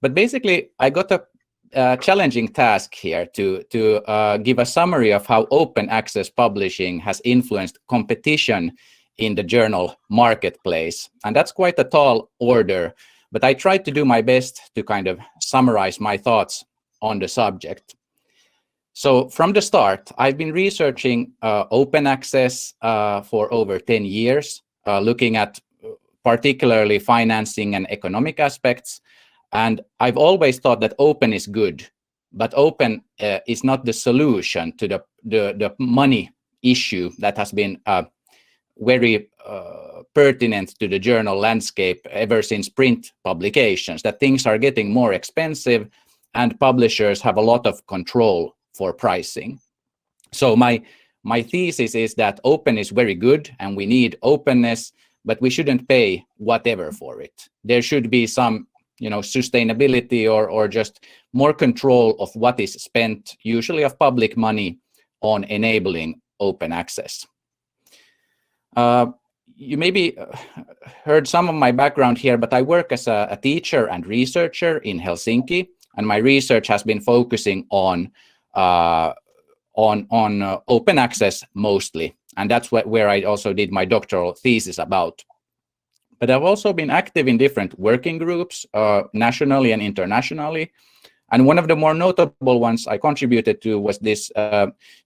But basically, I got a challenging task here to give a summary of how open access publishing has influenced competition in the journal marketplace. And that's quite a tall order, but I tried to do my best to kind of summarize my thoughts on the subject. So from the start, I've been researching open access for over 10 years, looking at particularly financing and economic aspects. And I've always thought that open is good, but open is not the solution to the money issue that has been very pertinent to the journal landscape ever since print publications, that things are getting more expensive and publishers have a lot of control for pricing. So my thesis is that open is very good and we need openness, but we shouldn't pay whatever for it. There should be some sustainability or just more control of what is spent, usually of public money, on enabling open access. You maybe heard some of my background here, but I work as a teacher and researcher in Helsinki, and my research has been focusing on open access mostly, and that's where I also did my doctoral thesis about. But I've also been active in different working groups, nationally and internationally. And one of the more notable ones I contributed to was this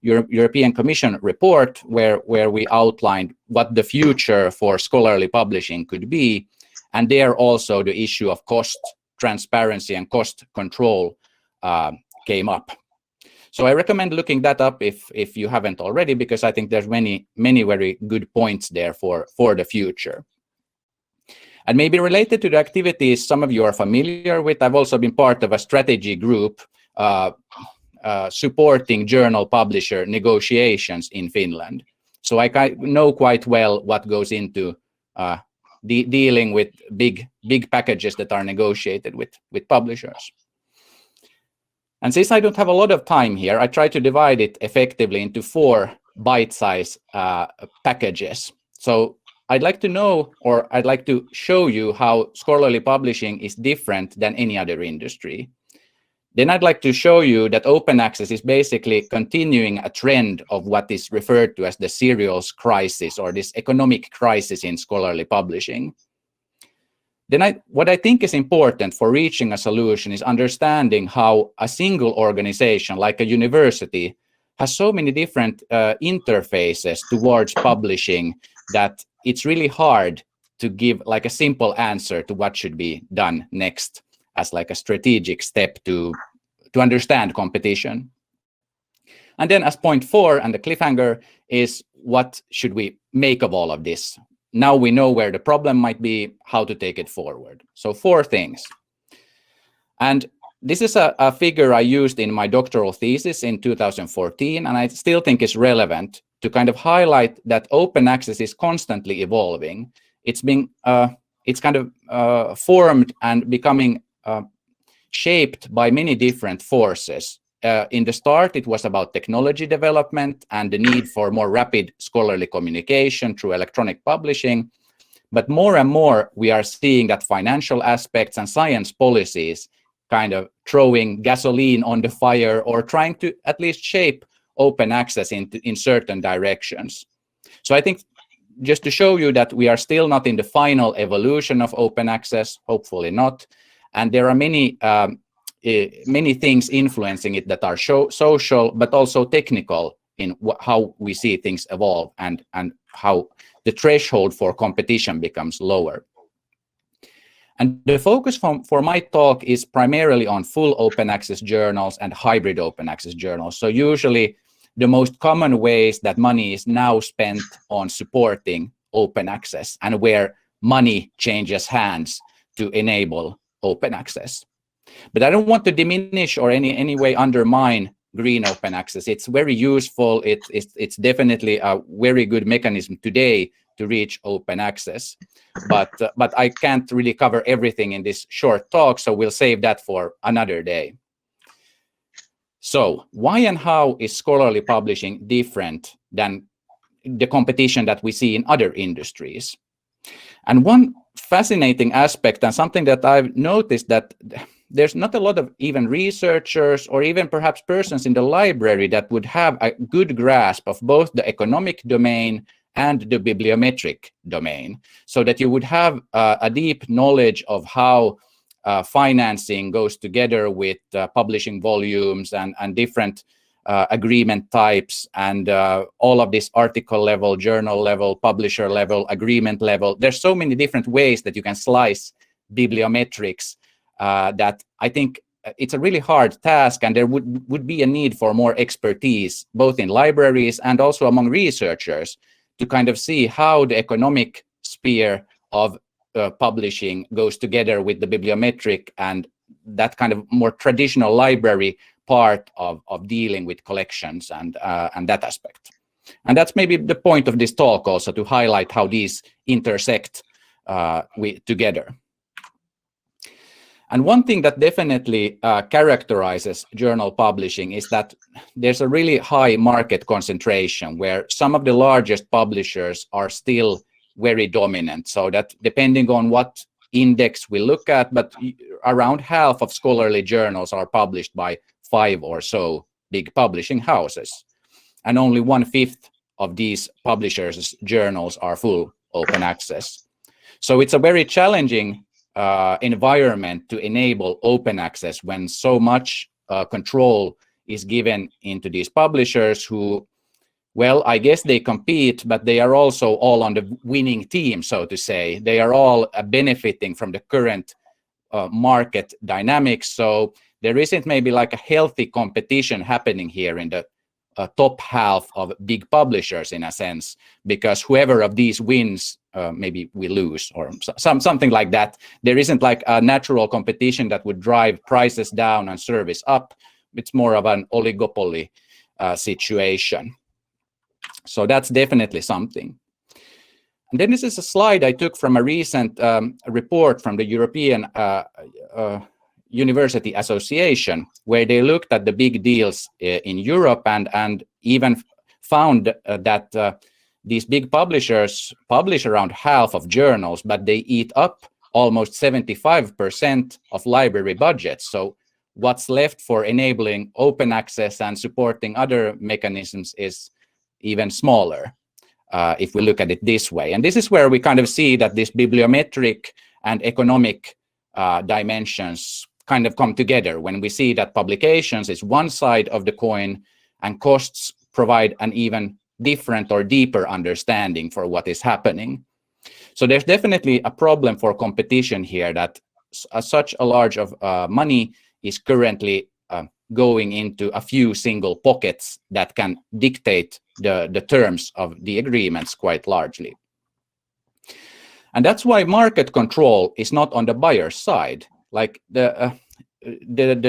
European Commission report, where we outlined what the future for scholarly publishing could be. And there also the issue of cost transparency and cost control came up. So I recommend looking that up if you haven't already, because I think there's many very good points there for the future. And maybe related to the activities some of you are familiar with, I've also been part of a strategy group supporting journal publisher negotiations in Finland. So I know quite well what goes into dealing with big packages that are negotiated with publishers. And since I don't have a lot of time here, I try to divide it effectively into 4 bite-sized packages. So I'd like to know, or I'd like to show you how scholarly publishing is different than any other industry. Then I'd like to show you that open access is basically continuing a trend of what is referred to as the serials crisis, or this economic crisis in scholarly publishing. Then what I think is important for reaching a solution is understanding how a single organization like a university has so many different interfaces towards publishing that it's really hard to give like a simple answer to what should be done next as like a strategic step to understand competition. And then as point 4 and the cliffhanger is, what should we make of all of this? Now we know where the problem might be, how to take it forward. So 4 things. And this is a figure I used in my doctoral thesis in 2014, and I still think is relevant to kind of highlight that open access is constantly evolving. It's kind of formed and becoming shaped by many different forces. In the start, it was about technology development and the need for more rapid scholarly communication through electronic publishing. But more and more, we are seeing that financial aspects and science policies kind of throwing gasoline on the fire, or trying to at least shape open access in certain directions. So I think just to show you that we are still not in the final evolution of open access, hopefully not, and there are many things influencing it that are social, but also technical in how we see things evolve and how the threshold for competition becomes lower. And the focus for my talk is primarily on full open access journals and hybrid open access journals. So usually the most common ways that money is now spent on supporting open access and where money changes hands to enable open access. But I don't want to diminish or any way undermine green open access. It's very useful. It's definitely a very good mechanism today to reach open access. But I can't really cover everything in this short talk, so we'll save that for another day. So why and how is scholarly publishing different than the competition that we see in other industries? And one fascinating aspect, and something that I've noticed, that there's not a lot of even researchers or even perhaps persons in the library that would have a good grasp of both the economic domain and the bibliometric domain, so that you would have a deep knowledge of how financing goes together with publishing volumes and different agreement types, and all of this article level, journal level, publisher level, agreement level. There's so many different ways that you can slice bibliometrics that I think it's a really hard task, and there would be a need for more expertise, both in libraries and also among researchers, to kind of see how the economic sphere of publishing goes together with the bibliometric and that kind of more traditional library part of dealing with collections and that aspect. And that's maybe the point of this talk also, to highlight how these intersect together. And one thing that definitely characterizes journal publishing is that there's a really high market concentration, where some of the largest publishers are still very dominant. So that, depending on what index we look at, but around half of scholarly journals are published by 5 or so big publishing houses. And only 1/5 of these publishers' journals are full open access. So it's a very challenging environment to enable open access when so much control is given into these publishers who, well, I guess they compete, but they are also all on the winning team, so to say. They are all benefiting from the current market dynamics. So there isn't maybe like a healthy competition happening here in the top half of big publishers, in a sense, because whoever of these wins, maybe we lose, or something like that. There isn't like a natural competition that would drive prices down and service up. It's more of an oligopoly situation. So that's definitely something. And then this is a slide I took from a recent report from the European University Association, where they looked at the big deals in Europe and even found that these big publishers publish around half of journals, but they eat up almost 75% of library budgets. So what's left for enabling open access and supporting other mechanisms is even smaller, if we look at it this way. And this is where we kind of see that this bibliometric and economic dimensions kind of come together, when we see that publications is one side of the coin and costs provide an even different or deeper understanding for what is happening. So there's definitely a problem for competition here, that such a large of money is currently going into a few single pockets that can dictate the terms of the agreements quite largely. And that's why market control is not on the buyer's side. Like the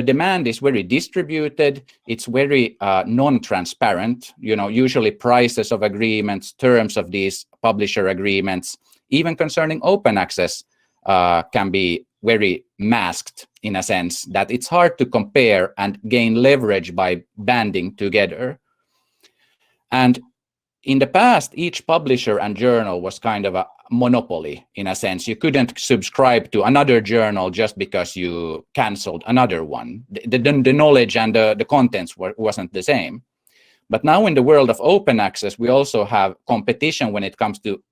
demand is very distributed. It's very non-transparent. You know, usually prices of agreements, terms of these publisher agreements, even concerning open access, can be very masked, in a sense that it's hard to compare and gain leverage by banding together. And in the past, each publisher and journal was kind of a monopoly, in a sense. You couldn't subscribe to another journal just because you canceled another one. The knowledge and the contents wasn't the same. But now in the world of open access, we also have competition when it comes to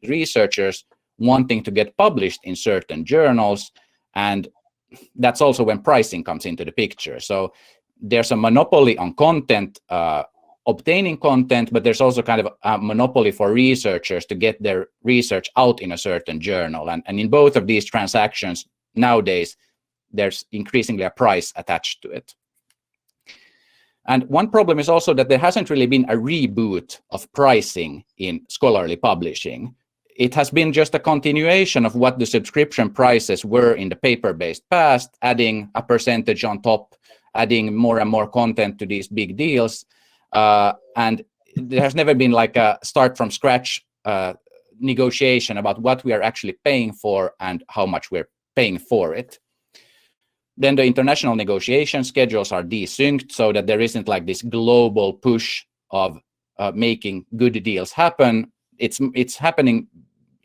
researchers wanting to get published in certain journals. And that's also when pricing comes into the picture. So there's a monopoly on content, obtaining content, but there's also kind of a monopoly for researchers to get their research out in a certain journal. And in both of these transactions nowadays, there's increasingly a price attached to it. And one problem is also that there hasn't really been a reboot of pricing in scholarly publishing. It has been just a continuation of what the subscription prices were in the paper-based past, adding a percentage on top, adding more and more content to these big deals. And there has never been like a start from scratch negotiation about what we are actually paying for and how much we're paying for it. Then the international negotiation schedules are desynced, so that there isn't like this global push of making good deals happen. It's happening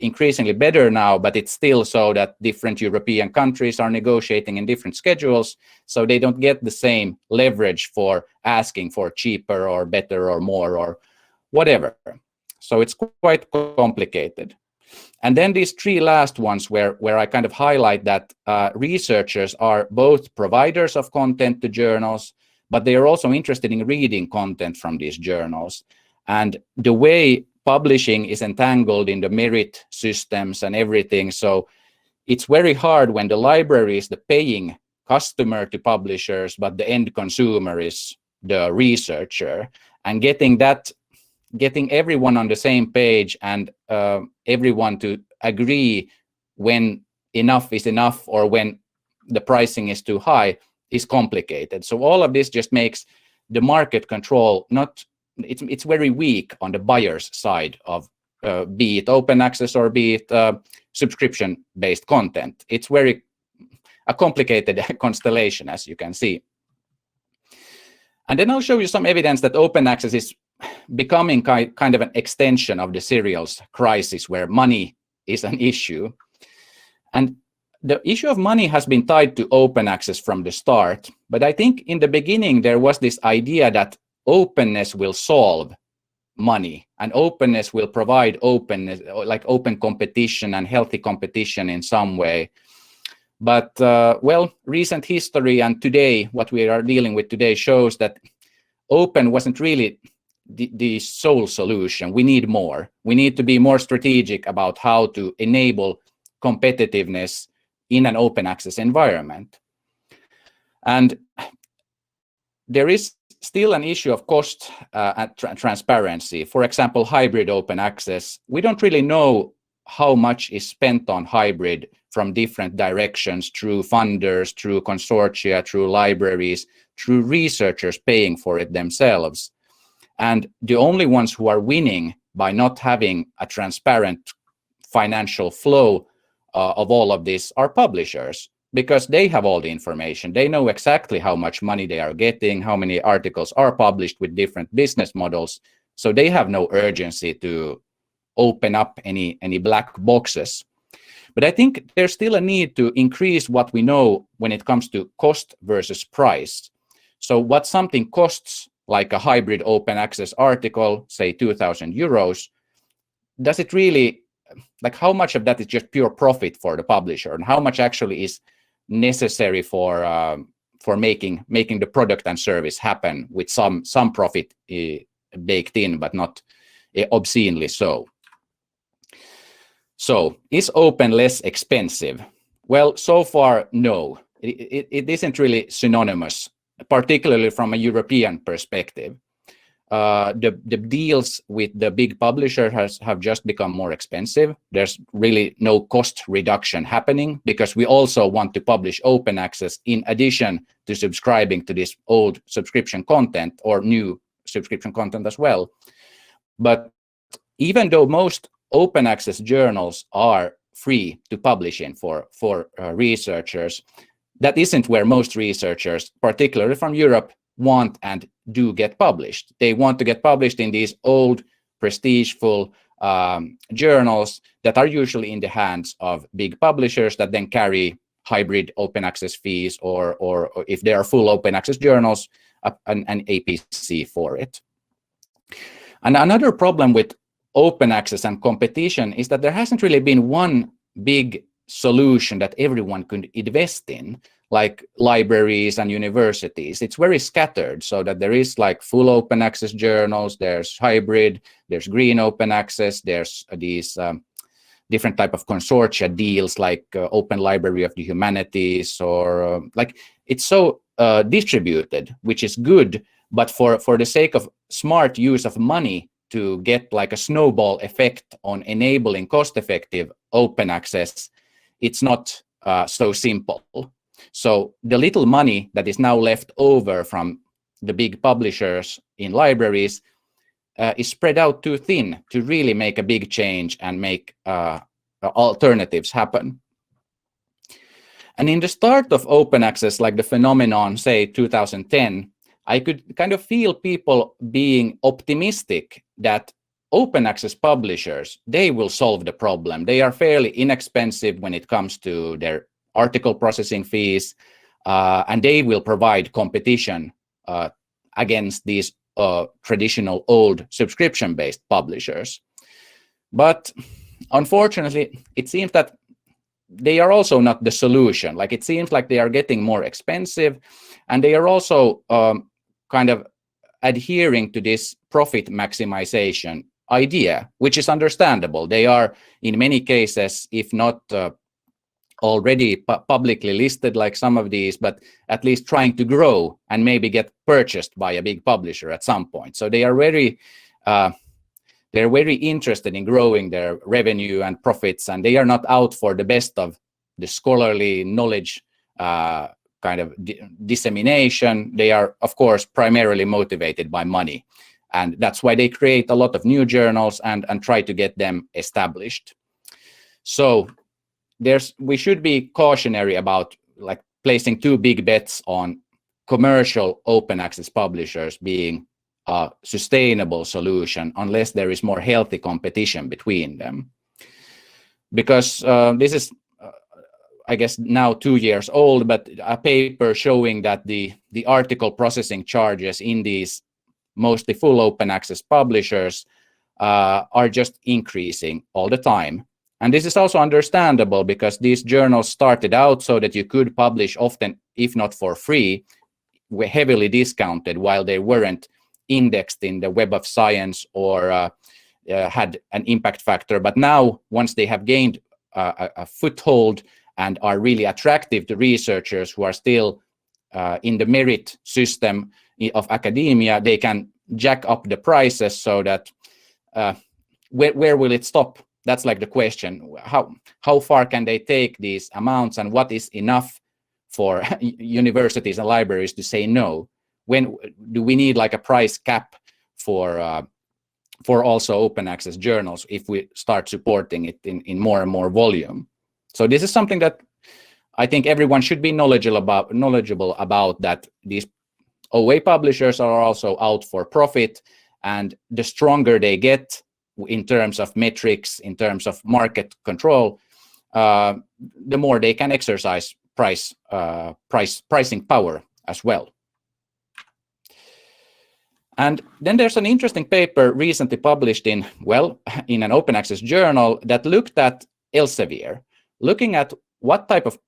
increasingly better now, but it's still so that different European countries are negotiating in different schedules, so they don't get the same leverage for asking for cheaper or better or more or whatever. So it's quite complicated. And then these three last ones where I kind of highlight that researchers are both providers of content to journals, but they are also interested in reading content from these journals. And the way publishing is entangled in the merit systems and everything, so it's very hard when the library is the paying customer to publishers, but the end consumer is the researcher. And getting everyone on the same page and everyone to agree when enough is enough or when the pricing is too high is complicated. So all of this just makes the market control it's very weak on the buyer's side of be it open access or be it subscription-based content. It's very a complicated constellation, as you can see. And then I'll show you some evidence that open access is becoming kind of an extension of the serials crisis, where money is an issue. And the issue of money has been tied to open access from the start. But I think in the beginning, there was this idea that openness will solve money, and openness will provide openness, like open competition and healthy competition in some way. But well, recent history and today, what we are dealing with today shows that open wasn't really the sole solution. We need more. We need to be more strategic about how to enable competitiveness in an open access environment. And there is still an issue of cost and transparency. For example, hybrid open access. We don't really know how much is spent on hybrid from different directions, through funders, through consortia, through libraries, through researchers paying for it themselves. And the only ones who are winning by not having a transparent financial flow of all of this are publishers, because they have all the information. They know exactly how much money they are getting, how many articles are published with different business models. So they have no urgency to open up any black boxes. But I think there's still a need to increase what we know when it comes to cost versus price. So what something costs, like a hybrid open access article, say 2,000 euros, does it really, like how much of that is just pure profit for the publisher, and how much actually is necessary for making the product and service happen with some profit baked in, but not obscenely so. So is open less expensive? Well, so far, no. It isn't really synonymous, particularly from a European perspective. The deals with the big publishers have just become more expensive. There's really no cost reduction happening, because we also want to publish open access in addition to subscribing to this old subscription content or new subscription content as well. But even though most open access journals are free to publish in for researchers, that isn't where most researchers, particularly from Europe, want and do get published. They want to get published in these old, prestigeful journals that are usually in the hands of big publishers that then carry hybrid open access fees, or if they are full open access journals, an APC for it. And another problem with open access and competition is that there hasn't really been one big solution that everyone could invest in, like libraries and universities. It's very scattered, so that there is like full open access journals, there's hybrid, there's green open access, there's these different type of consortia deals like Open Library of the Humanities, or like it's so distributed, which is good, but for the sake of smart use of money to get like a snowball effect on enabling cost-effective open access, it's not so simple. So the little money that is now left over from the big publishers in libraries is spread out too thin to really make a big change and make alternatives happen. And in the start of open access, like the phenomenon, say 2010, I could kind of feel people being optimistic that open access publishers, they will solve the problem. They are fairly inexpensive when it comes to their article processing fees, and they will provide competition against these traditional old subscription-based publishers. But unfortunately, it seems that they are also not the solution. Like, it seems like they are getting more expensive, and they are also kind of adhering to this profit maximization idea, which is understandable. They are, in many cases, if not already publicly listed like some of these, but at least trying to grow and maybe get purchased by a big publisher at some point. So they are they're very interested in growing their revenue and profits, and they are not out for the best of the scholarly knowledge kind of dissemination. They are, of course, primarily motivated by money. And that's why they create a lot of new journals and try to get them established. So we should be cautionary about like placing too big bets on commercial open access publishers being a sustainable solution unless there is more healthy competition between them. Because this is, I guess, now 2 years old, but a paper showing that the article processing charges in these mostly full open access publishers are just increasing all the time. And this is also understandable because these journals started out so that you could publish often, if not for free, were heavily discounted while they weren't indexed in the Web of Science or had an impact factor. But now, once they have gained a foothold and are really attractive to researchers who are still in the merit system of academia, they can jack up the prices so that where will it stop? That's like the question. How far can they take these amounts, and what is enough for universities and libraries to say no? When do we need like a price cap for also open access journals if we start supporting it in more and more volume? So this is something that I think everyone should be knowledgeable about, that these OA publishers are also out for profit, and the stronger they get in terms of metrics, in terms of market control, the more they can exercise pricing power as well. And then there's an interesting paper recently published in an open access journal that looked at Elsevier, looking at what type of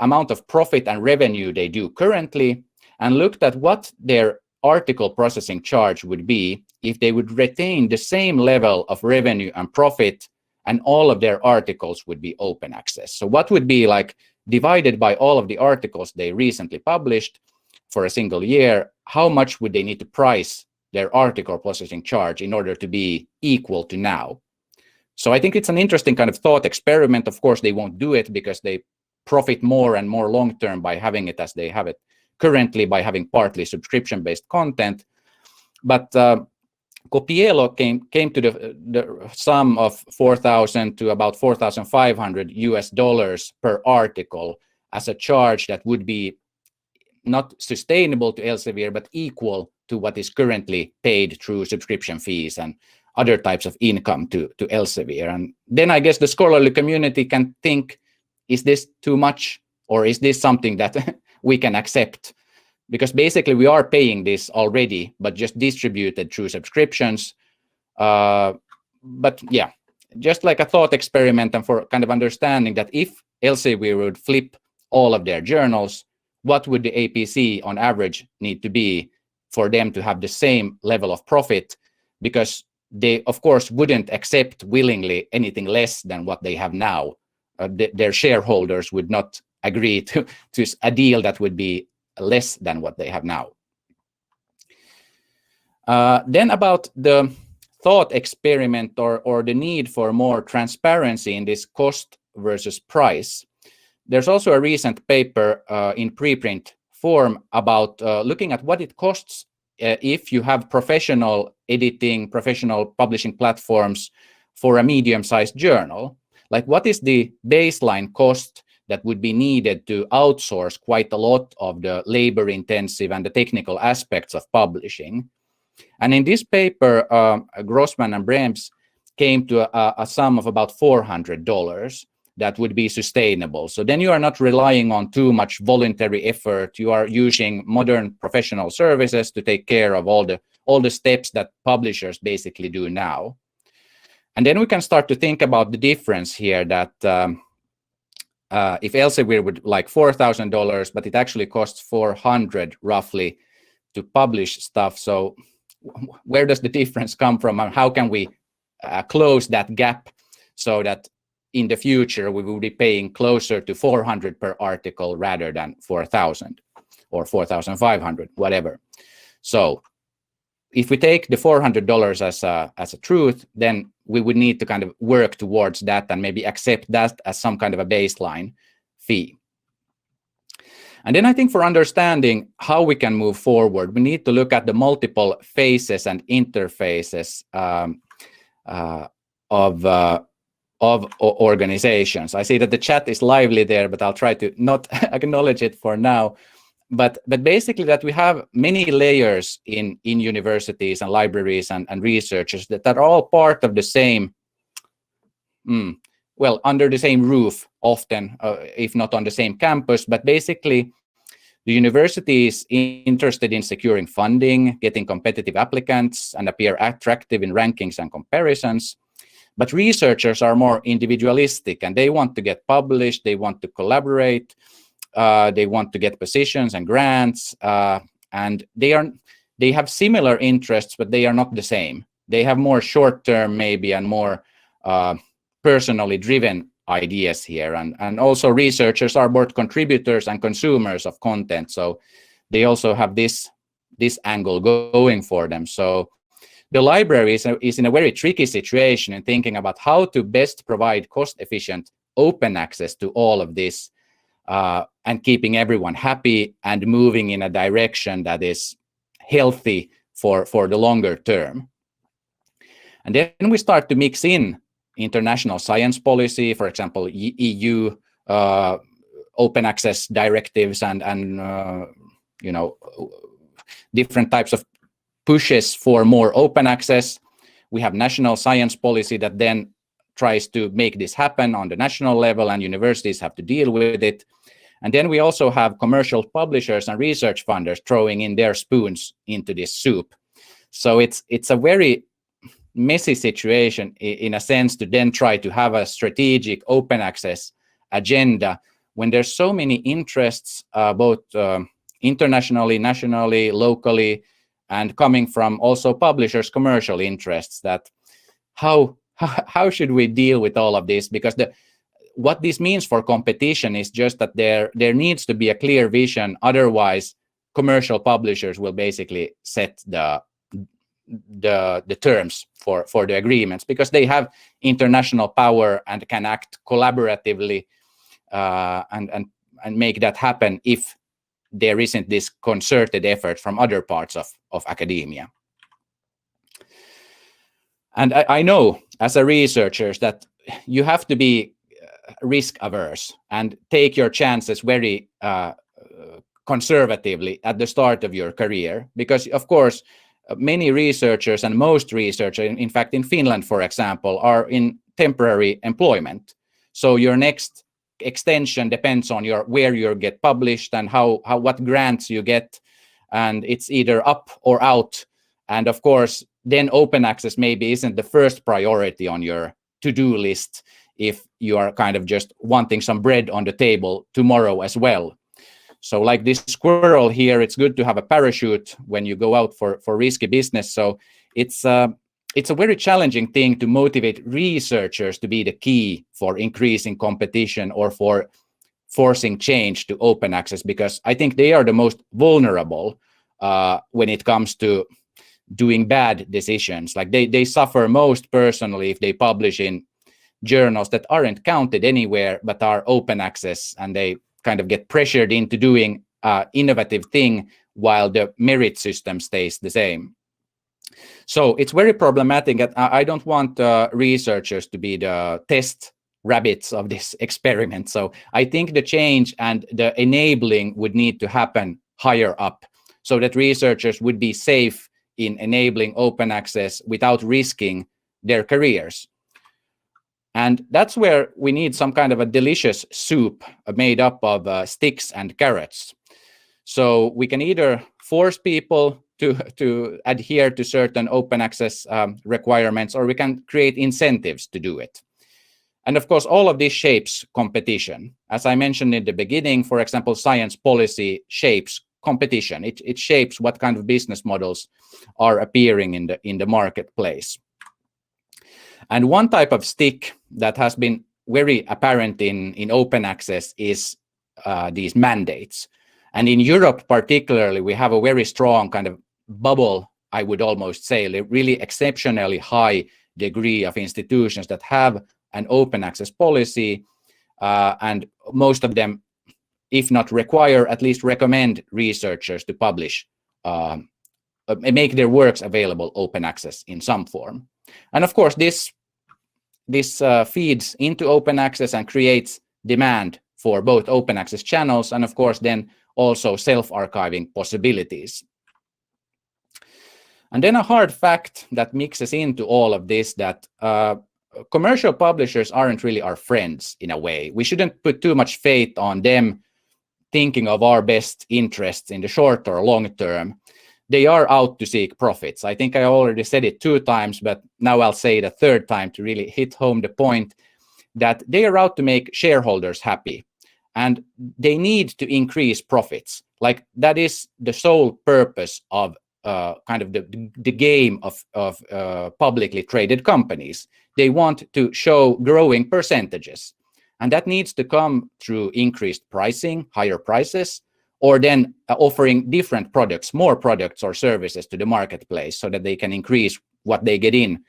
amount of profit and revenue they do currently, and looked at what their article processing charge would be if they would retain the same level of revenue and profit and all of their articles would be open access. So what would be like divided by all of the articles they recently published for a single year, how much would they need to price their article processing charge in order to be equal to now? So I think it's an interesting kind of thought experiment. Of course, they won't do it because they profit more and more long-term by having it as they have it currently, by having partly subscription-based content. But Copielo came to the sum of $4,000 to about $4,500 per article as a charge that would be not sustainable to Elsevier, but equal to what is currently paid through subscription fees and other types of income to Elsevier. And then I guess the scholarly community can think, is this too much, or is this something that we can accept? Because basically we are paying this already, but just distributed through subscriptions. But yeah, just like a thought experiment and for kind of understanding that if Elsevier would flip all of their journals, what would the APC on average need to be for them to have the same level of profit? Because they, of course, wouldn't accept willingly anything less than what they have now. Their shareholders would not agree to a deal that would be less than what they have now. Then about the thought experiment or the need for more transparency in this cost versus price. There's also a recent paper in preprint form about looking at what it costs if you have professional editing, professional publishing platforms for a medium-sized journal. Like, what is the baseline cost that would be needed to outsource quite a lot of the labor-intensive and the technical aspects of publishing? And in this paper, Grossman and Brems came to a sum of about $400 that would be sustainable. So then you are not relying on too much voluntary effort. You are using modern professional services to take care of all the steps that publishers basically do now. And then we can start to think about the difference here, that if Elsevier would like $4,000, but it actually costs $400 roughly to publish stuff. So where does the difference come from, and how can we close that gap so that in the future we will be paying closer to $400 per article rather than $4,000 or $4,500, whatever. So if we take the $400 as a truth, then we would need to kind of work towards that and maybe accept that as some kind of a baseline fee. And then I think for understanding how we can move forward, we need to look at the multiple phases and interfaces of organizations. I see that the chat is lively there, but I'll try to not acknowledge it for now. But basically that we have many layers in universities and libraries and researchers that are all part of the same, well, under the same roof often, if not on the same campus. But basically the university is interested in securing funding, getting competitive applicants, and appear attractive in rankings and comparisons. But researchers are more individualistic, and they want to get published, they want to collaborate, they want to get positions and grants, and they have similar interests, but they are not the same. They have more short-term maybe and more personally driven ideas here, and also researchers are both contributors and consumers of content, so they also have this angle going for them. So the library is in a very tricky situation in thinking about how to best provide cost-efficient open access to all of this, and keeping everyone happy and moving in a direction that is healthy for the longer term. And then we start to mix in international science policy, for example, EU open access directives and you know, different types of pushes for more open access. We have national science policy that then tries to make this happen on the national level, and universities have to deal with it. And then we also have commercial publishers and research funders throwing in their spoons into this soup. So it's a very messy situation in a sense to then try to have a strategic open access agenda when there's so many interests, both internationally, nationally, locally, and coming from also publishers' commercial interests. That how should we deal with all of this? Because what this means for competition is just that there needs to be a clear vision. Otherwise, commercial publishers will basically set the terms for the agreements, because they have international power and can act collaboratively and make that happen if there isn't this concerted effort from other parts of academia. And I know as a researcher that you have to be risk averse and take your chances very conservatively at the start of your career, because of course many researchers and most researchers, in fact in Finland for example, are in temporary employment. So your next extension depends on where you get published and what grants you get, and it's either up or out. And of course then open access maybe isn't the first priority on your to-do list if you are kind of just wanting some bread on the table tomorrow as well. So like this squirrel here, it's good to have a parachute when you go out for risky business. So it's a very challenging thing to motivate researchers to be the key for increasing competition or for forcing change to open access, because I think they are the most vulnerable when it comes to doing bad decisions. Like they suffer most personally if they publish in journals that aren't counted anywhere but are open access, and they kind of get pressured into doing innovative thing while the merit system stays the same. So it's very problematic. I don't want researchers to be the test rabbits of this experiment. So I think the change and the enabling would need to happen higher up, so that researchers would be safe in enabling open access without risking their careers. And that's where we need some kind of a delicious soup made up of sticks and carrots. So we can either force people to adhere to certain open access requirements, or we can create incentives to do it. And of course, all of this shapes competition. As I mentioned in the beginning, for example, science policy shapes competition. It shapes what kind of business models are appearing in the marketplace. And one type of stick that has been very apparent in open access is these mandates. And in Europe particularly, we have a very strong kind of bubble, I would almost say, a really exceptionally high degree of institutions that have an open access policy, and most of them, if not require, at least recommend researchers to publish, make their works available open access in some form. And of course, this feeds into open access and creates demand for both open access channels and of course then also self-archiving possibilities. And then a hard fact that mixes into all of this, that commercial publishers aren't really our friends in a way. We shouldn't put too much faith on them thinking of our best interests in the short or long term. They are out to seek profits. I think I already said it 2 times, but now I'll say it a 3rd time to really hit home the point that they are out to make shareholders happy. And they need to increase profits. Like that is the sole purpose of kind of the game of publicly traded companies. They want to show growing percentages. And that needs to come through increased pricing, higher prices, or then offering different products, more products or services to the marketplace so that they can increase what they get in.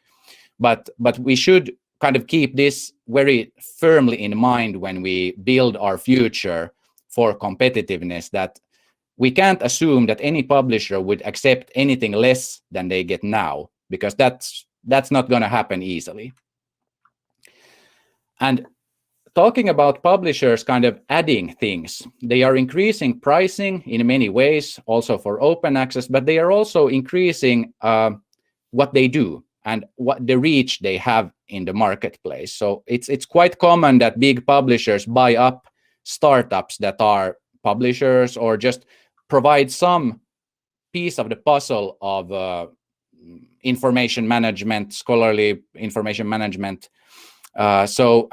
But we should kind of keep this very firmly in mind when we build our future for competitiveness, that we can't assume that any publisher would accept anything less than they get now, because that's not going to happen easily. And talking about publishers kind of adding things, they are increasing pricing in many ways, also for open access, but they are also increasing what they do and what the reach they have in the marketplace. So it's quite common that big publishers buy up startups that are publishers or just provide some piece of the puzzle of information management, scholarly information management. So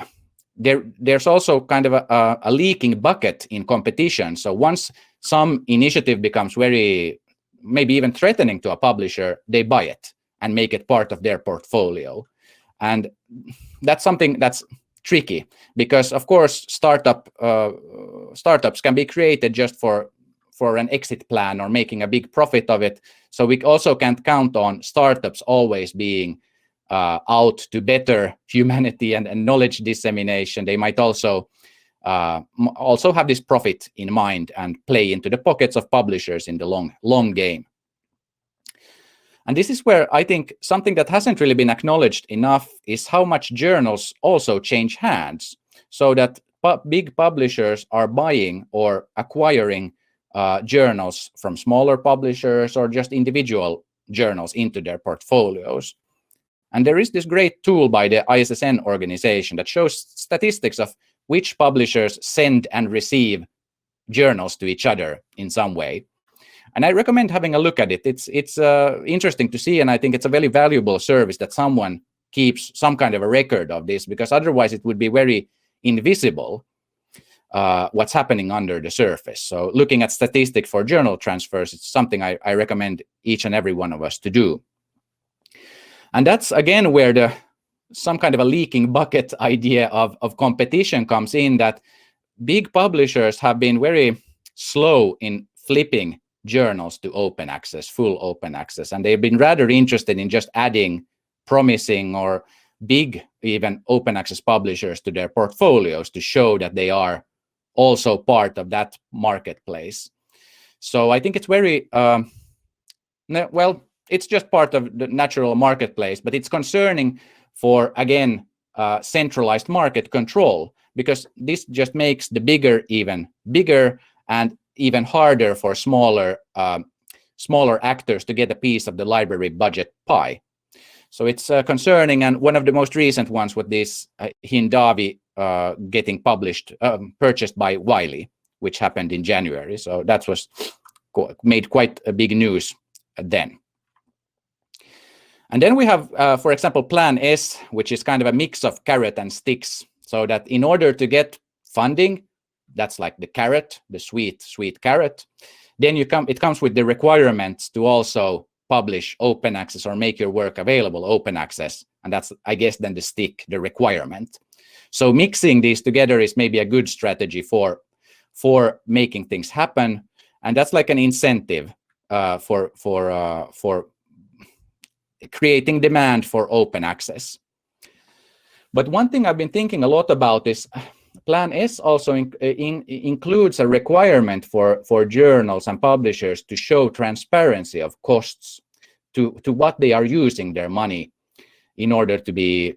there's also kind of a leaking bucket in competition. So once some initiative becomes very, maybe even threatening to a publisher, they buy it and make it part of their portfolio. And that's something that's tricky because, of course, startups can be created just for an exit plan or making a big profit of it. So we also can't count on startups always being out to better humanity and knowledge dissemination. They might also have this profit in mind and play into the pockets of publishers in the long game. And this is where I think something that hasn't really been acknowledged enough is how much journals also change hands, so that big publishers are buying or acquiring journals from smaller publishers or just individual journals into their portfolios. And there is this great tool by the ISSN organization that shows statistics of which publishers send and receive journals to each other in some way. And I recommend having a look at it. It's interesting to see, and I think it's a very valuable service that someone keeps some kind of a record of this, because otherwise it would be very invisible what's happening under the surface. So looking at statistics for journal transfers, it's something I recommend each and every one of us to do. And that's, again, where some kind of a leaking bucket idea of competition comes in, that big publishers have been very slow in flipping journals to open access, full open access. And they've been rather interested in just adding promising or big even open access publishers to their portfolios to show that they are also part of that marketplace. So I think it's very, well, it's just part of the natural marketplace, but it's concerning for, again, centralized market control, because this just makes the bigger even bigger and even harder for smaller actors to get a piece of the library budget pie. So it's concerning, and one of the most recent ones was this Hindavi getting purchased by Wiley, which happened in January. So that was made quite a big news then. And then we have, for example, Plan S, which is kind of a mix of carrot and sticks. So that in order to get funding, that's like the carrot, the sweet carrot, then it comes with the requirements to also publish open access or make your work available open access. And that's, I guess, then the stick, the requirement. So mixing these together is maybe a good strategy for making things happen. And that's like an incentive for creating demand for open access. But one thing I've been thinking a lot about is Plan S also includes a requirement for journals and publishers to show transparency of costs to what they are using their money in order to be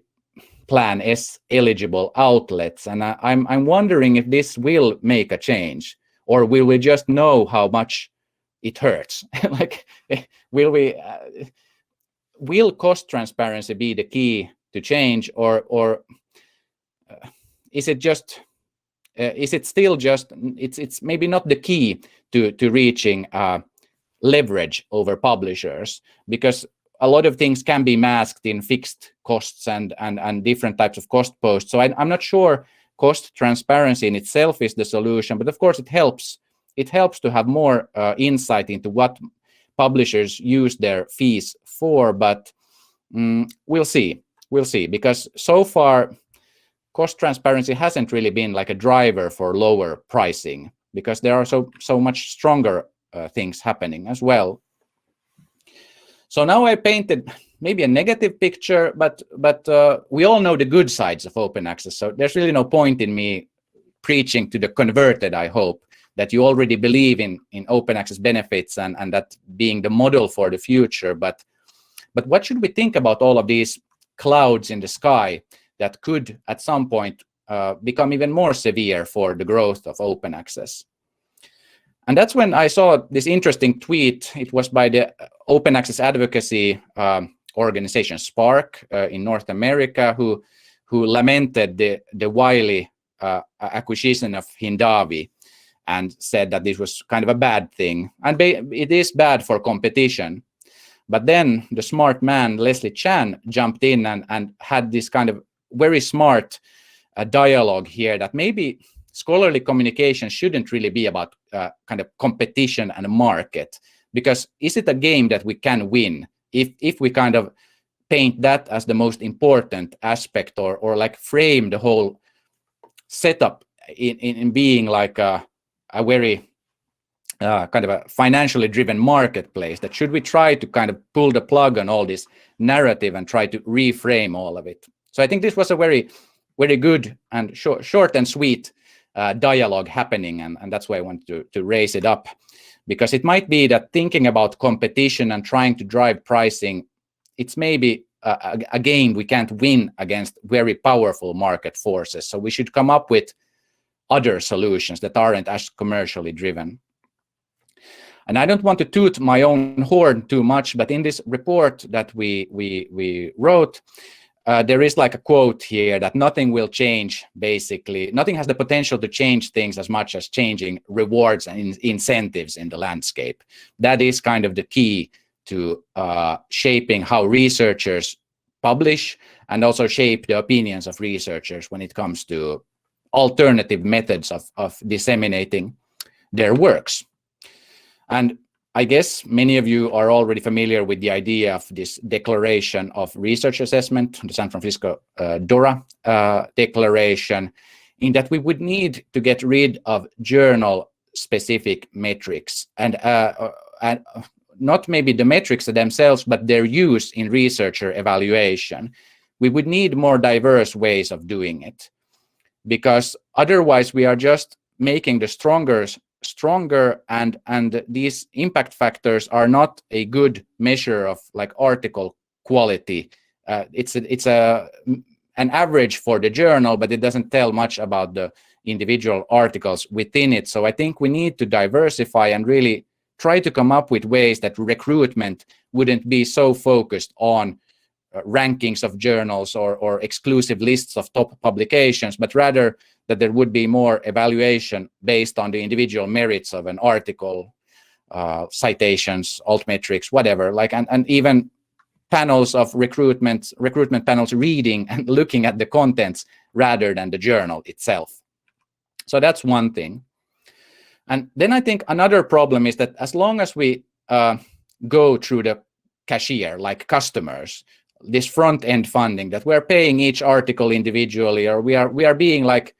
Plan S eligible outlets. And I'm wondering if this will make a change, or will we just know how much it hurts? Like, will cost transparency be the key to change, or is it just is it still just it's maybe not the key to reaching leverage over publishers, because a lot of things can be masked in fixed costs and different types of cost posts. So I'm not sure cost transparency in itself is the solution, but of course it helps to have more insight into what publishers use their fees for. But we'll see, because so far cost transparency hasn't really been like a driver for lower pricing, because there are so much stronger things happening as well. So now I painted maybe a negative picture, but we all know the good sides of open access. So there's really no point in me preaching to the converted. I hope that you already believe in open access benefits and that being the model for the future. But what should we think about all of these clouds in the sky that could at some point become even more severe for the growth of open access? And that's when I saw this interesting tweet. It was by the open access advocacy organization Spark in North America, who lamented the Wiley acquisition of Hindavi and said that this was kind of a bad thing. And it is bad for competition. But then the smart man, Leslie Chan, jumped in and had this kind of very smart dialogue here that maybe scholarly communication shouldn't really be about kind of competition and a market, because is it a game that we can win if we kind of paint that as the most important aspect, or like frame the whole setup in being like a very kind of a financially driven marketplace? That should we try to kind of pull the plug on all this narrative and try to reframe all of it? So I think this was a very, very good and short and sweet dialogue happening, and that's why I wanted to raise it up, because it might be that thinking about competition and trying to drive pricing, it's maybe a game we can't win against very powerful market forces. So we should come up with other solutions that aren't as commercially driven. And I don't want to toot my own horn too much, but in this report that we wrote, there is like a quote here that nothing will change, basically. Nothing has the potential to change things as much as changing rewards and incentives in the landscape. That is kind of the key to shaping how researchers publish and also shape the opinions of researchers when it comes to alternative methods of disseminating their works. And I guess many of you are already familiar with the idea of this declaration of research assessment, the San Francisco DORA declaration, in that we would need to get rid of journal-specific metrics and not maybe the metrics themselves, but their use in researcher evaluation. We would need more diverse ways of doing it, because otherwise we are just making the stronger, and these impact factors are not a good measure of like article quality. It's an average for the journal, but it doesn't tell much about the individual articles within it. So I think we need to diversify and really try to come up with ways that recruitment wouldn't be so focused on rankings of journals or exclusive lists of top publications, but rather that there would be more evaluation based on the individual merits of an article, citations, altmetrics, whatever, like, and even panels of recruitment panels reading and looking at the contents rather than the journal itself. So that's one thing. And then I think another problem is that as long as we go through the cashier, like customers, this front-end funding, that we're paying each article individually, or we are being like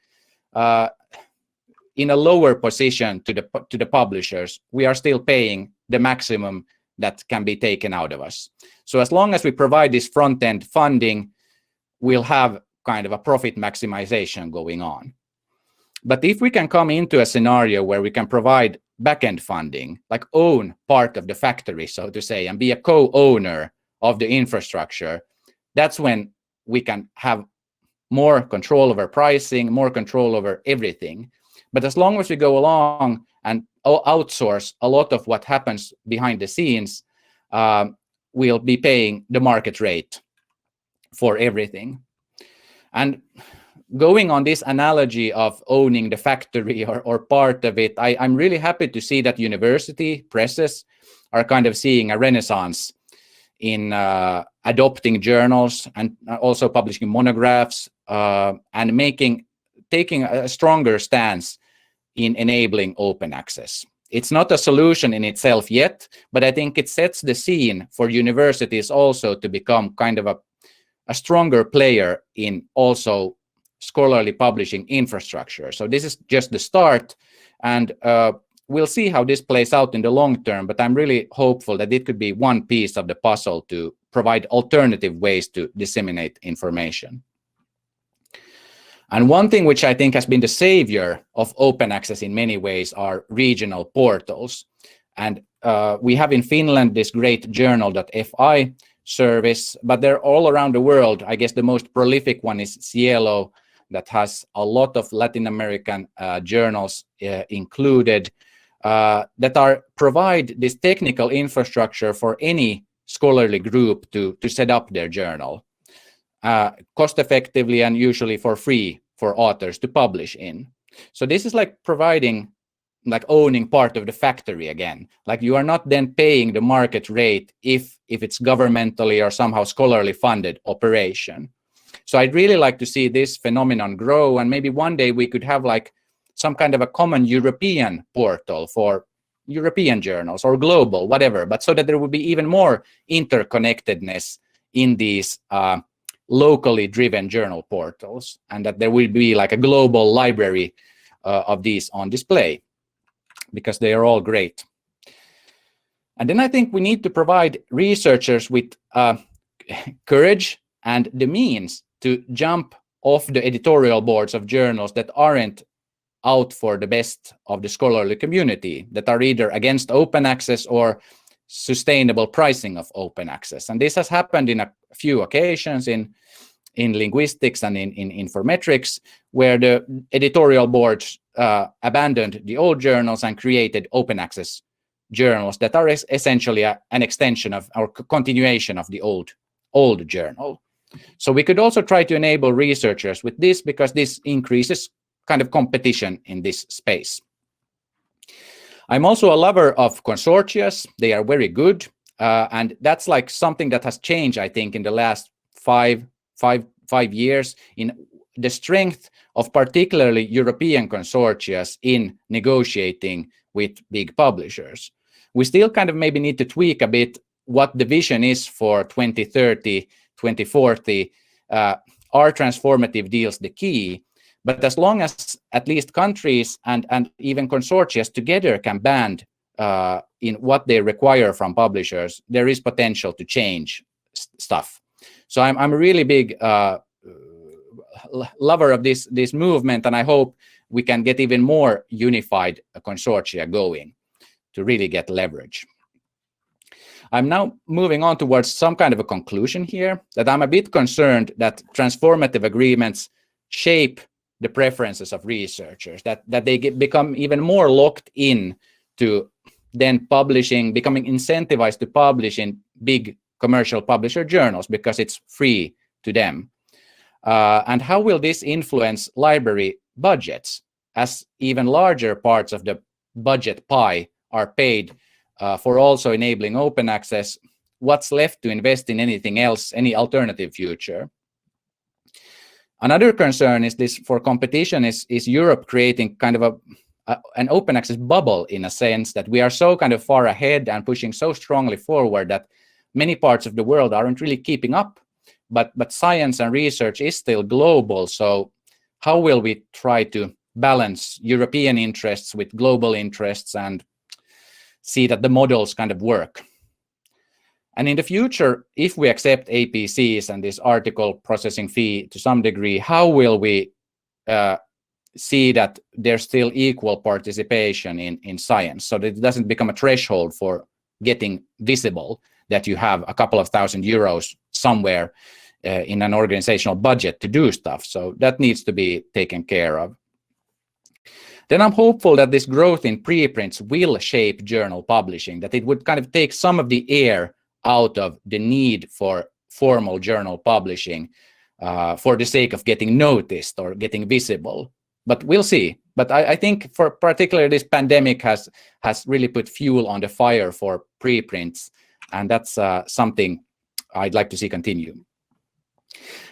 in a lower position to the publishers, we are still paying the maximum that can be taken out of us. So as long as we provide this front-end funding, we'll have kind of a profit maximization going on. But if we can come into a scenario where we can provide back-end funding, like own part of the factory, so to say, and be a co-owner of the infrastructure, that's when we can have more control over pricing, more control over everything. But as long as we go along and outsource a lot of what happens behind the scenes, we'll be paying the market rate for everything. And going on this analogy of owning the factory or part of it, I'm really happy to see that university presses are kind of seeing a renaissance in adopting journals and also publishing monographs and taking a stronger stance in enabling open access. It's not a solution in itself yet, but I think it sets the scene for universities also to become kind of a stronger player in also scholarly publishing infrastructure. So this is just the start, and we'll see how this plays out in the long term, but I'm really hopeful that it could be one piece of the puzzle to provide alternative ways to disseminate information. And one thing which I think has been the savior of open access in many ways are regional portals. And we have in Finland this great journal.fi service, but they're all around the world. I guess the most prolific one is Cielo, that has a lot of Latin American journals included that provide this technical infrastructure for any scholarly group to set up their journal cost effectively and usually for free for authors to publish in. So this is like providing, like owning part of the factory again. Like you are not then paying the market rate if it's governmentally or somehow scholarly funded operation. So I'd really like to see this phenomenon grow, and maybe one day we could have like some kind of a common European portal for European journals or global, whatever, but so that there would be even more interconnectedness in these locally driven journal portals, and that there will be like a global library of these on display, because they are all great. And then I think we need to provide researchers with courage and the means to jump off the editorial boards of journals that aren't out for the best of the scholarly community, that are either against open access or sustainable pricing of open access. And this has happened in a few occasions in linguistics and in informetrics, where the editorial boards abandoned the old journals and created open access journals that are essentially an extension of or continuation of the old journal. So we could also try to enable researchers with this, because this increases kind of competition in this space. I'm also a lover of consortia. They are very good. And that's like something that has changed, I think, in the last five years, in the strength of particularly European consortia in negotiating with big publishers. We still kind of maybe need to tweak a bit what the vision is for 2030, 2040. Are transformative deals the key? But as long as at least countries and even consortia together can band in what they require from publishers, there is potential to change stuff. So I'm a really big lover of this movement, and I hope we can get even more unified consortia going to really get leverage. I'm now moving on towards some kind of a conclusion here, that I'm a bit concerned that transformative agreements shape the preferences of researchers, that they become even more locked in to then publishing, becoming incentivized to publish in big commercial publisher journals because it's free to them. And how will this influence library budgets, as even larger parts of the budget pie are paid for also enabling open access? What's left to invest in anything else, any alternative future? Another concern is this for competition is Europe creating kind of an open access bubble, in a sense that we are so kind of far ahead and pushing so strongly forward that many parts of the world aren't really keeping up. But science and research is still global. So how will we try to balance European interests with global interests and see that the models kind of work? And in the future, if we accept APCs and this article processing fee to some degree, how will we see that there's still equal participation in science, so that it doesn't become a threshold for getting visible that you have a couple of €1,000 somewhere in an organizational budget to do stuff? So that needs to be taken care of. Then I'm hopeful that this growth in preprints will shape journal publishing, that it would kind of take some of the air out of the need for formal journal publishing for the sake of getting noticed or getting visible. But we'll see. But I think for particularly this pandemic has really put fuel on the fire for preprints, and that's something I'd like to see continue.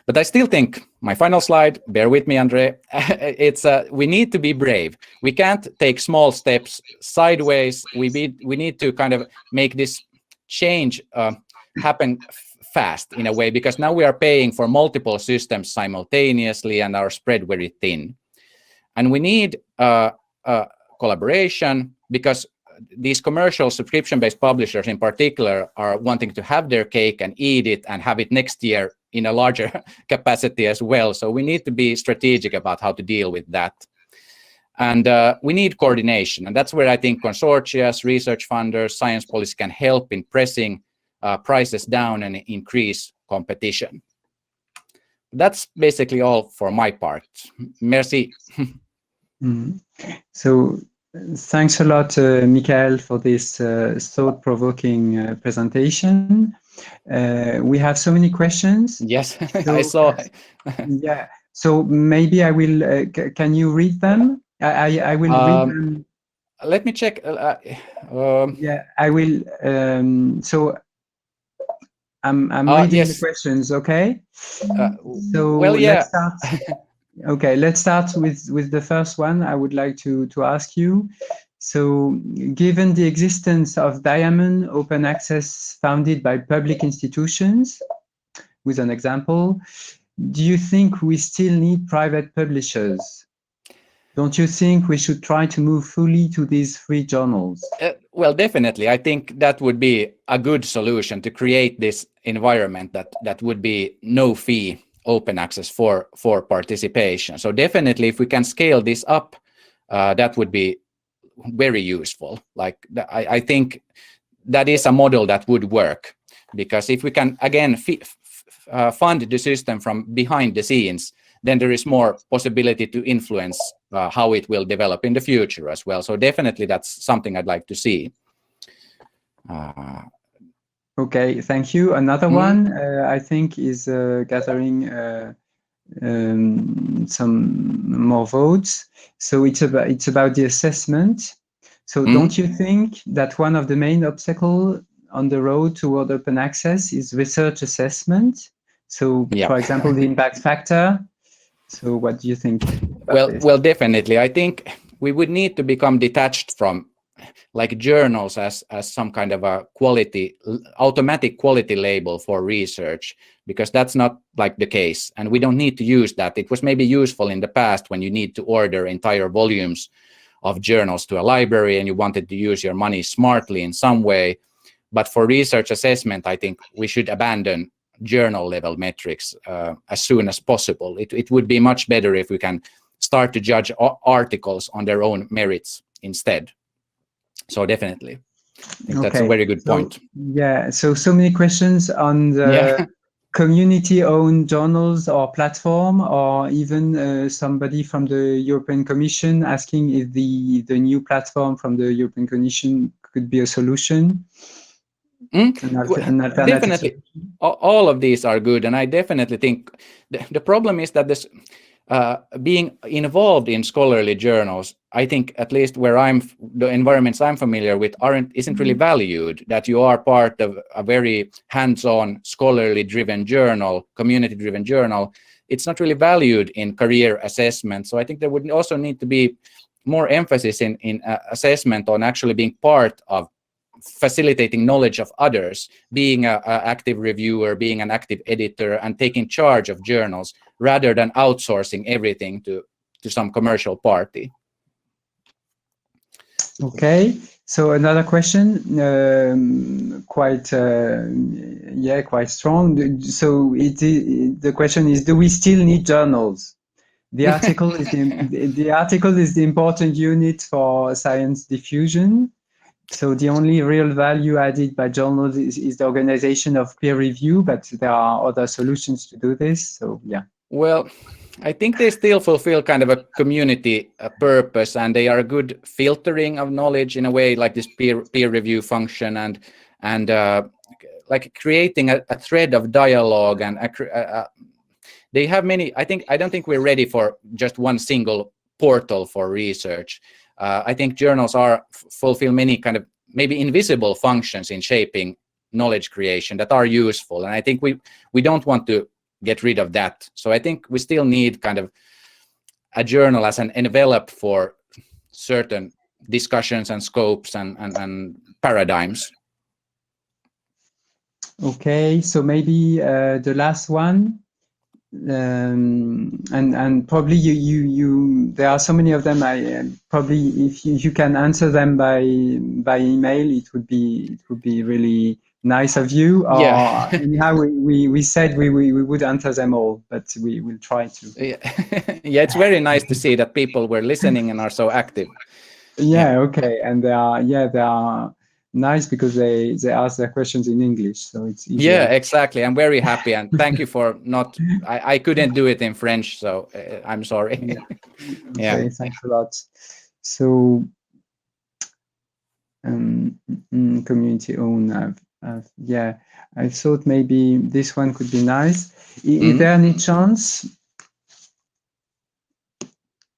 But I still think, my final slide, bear with me, Andre, it's we need to be brave. We can't take small steps sideways. We need to kind of make this change happen fast in a way, because now we are paying for multiple systems simultaneously and are spread very thin. And we need collaboration, because these commercial subscription-based publishers in particular are wanting to have their cake and eat it and have it next year in a larger capacity as well. So we need to be strategic about how to deal with that. And we need coordination. And that's where I think consortia, research funders, science policy can help in pressing prices down and increase competition. That's basically all for my part. Merci. So thanks a lot, Mikael, for this thought-provoking presentation. We have so many questions. Yes, so, I saw. Yeah, so maybe I will, can you read them? I will read them. Let me check. Yeah, I will. So I'm reading the questions, okay? So well, yeah. Let's start. Okay, let's start with the first one I would like to ask you. So, given the existence of Diamond open access founded by public institutions, with an example, do you think we still need private publishers? Don't you think we should try to move fully to these free journals? Well, definitely. I think that would be a good solution to create this environment that would be no fee open access for participation. So definitely, if we can scale this up, that would be very useful. Like I think that is a model that would work, because if we can again fund the system from behind the scenes, then there is more possibility to influence how it will develop in the future as well. So definitely, that's something I'd like to see. Okay, thank you. Another one I think is gathering some more votes. So it's about the assessment. So don't you think that one of the main obstacles on the road toward open access is research assessment? So, for example, the impact factor. So what do you think about this? Well, definitely. I think we would need to become detached from like journals as some kind of a automatic quality label for research, because that's not like the case, and we don't need to use that. It was maybe useful in the past when you need to order entire volumes of journals to a library and you wanted to use your money smartly in some way. But for research assessment, I think we should abandon journal level metrics as soon as possible. It would be much better if we can start to judge articles on their own merits instead. So definitely, I think that's a very good point. Yeah, so many questions on the community-owned journals or platform, or even somebody from the European Commission asking if the new platform from the European Commission could be a solution. an alternative definitely, all of these are good, and I definitely think the problem is that this being involved in scholarly journals, I think at least where the environments I'm familiar with isn't really valued. That you are part of a very hands-on, scholarly-driven journal, community-driven journal. It's not really valued in career assessment. So I think there would also need to be more emphasis in assessment on actually being part of facilitating knowledge of others, being an active reviewer, being an active editor, and taking charge of journals rather than outsourcing everything to some commercial party. Okay, so another question, quite strong. So the question is: do we still need journals? The article is the article is the important unit for science diffusion. So the only real value added by journals is the organization of peer review, but there are other solutions to do this. So yeah. Well, I think they still fulfill kind of a community purpose, and they are a good filtering of knowledge in a way, like this peer review function, and like creating a thread of dialogue. And they have many. I don't think we're ready for just one single portal for research. I think journals fulfill many kind of maybe invisible functions in shaping knowledge creation that are useful, and I think we don't want to get rid of that. So I think we still need kind of a journal as an envelope for certain discussions and scopes and paradigms. Okay, so maybe the last one. And probably you there are so many of them. I probably if you can answer them by email, it would be really nice of you. Or Yeah. anyhow, we said we would answer them all, but we will try to. Yeah. Yeah, it's very nice to see that people were listening and are so active. Yeah. Okay, and they are nice because they ask their questions in English, so it's easier. Yeah, exactly. I'm very happy, and thank you for not. I couldn't do it in French, so I'm sorry. Yeah. Yeah. Okay, thanks a lot. So community owned. Yeah, I thought maybe this one could be nice. Is there any chance?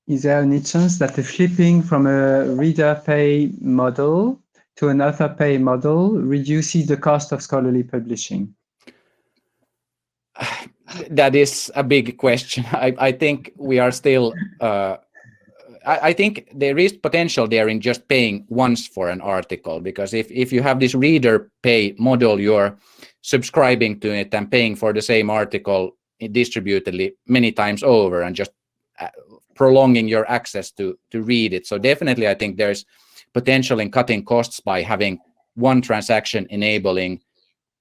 Is there any chance that the flipping from a reader pay model to an author pay model reduces the cost of scholarly publishing? That is a big question. I think we are still. I think there is potential there in just paying once for an article, because if you have this reader pay model, you're subscribing to it and paying for the same article distributedly many times over and just prolonging your access to read it. So definitely I think there's potential in cutting costs by having one transaction enabling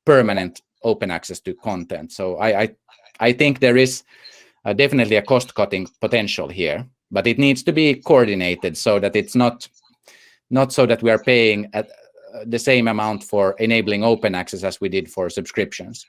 permanent open access to content. So I think there is definitely a cost-cutting potential here, but it needs to be coordinated so that it's not so that we are paying at the same amount for enabling open access as we did for subscriptions.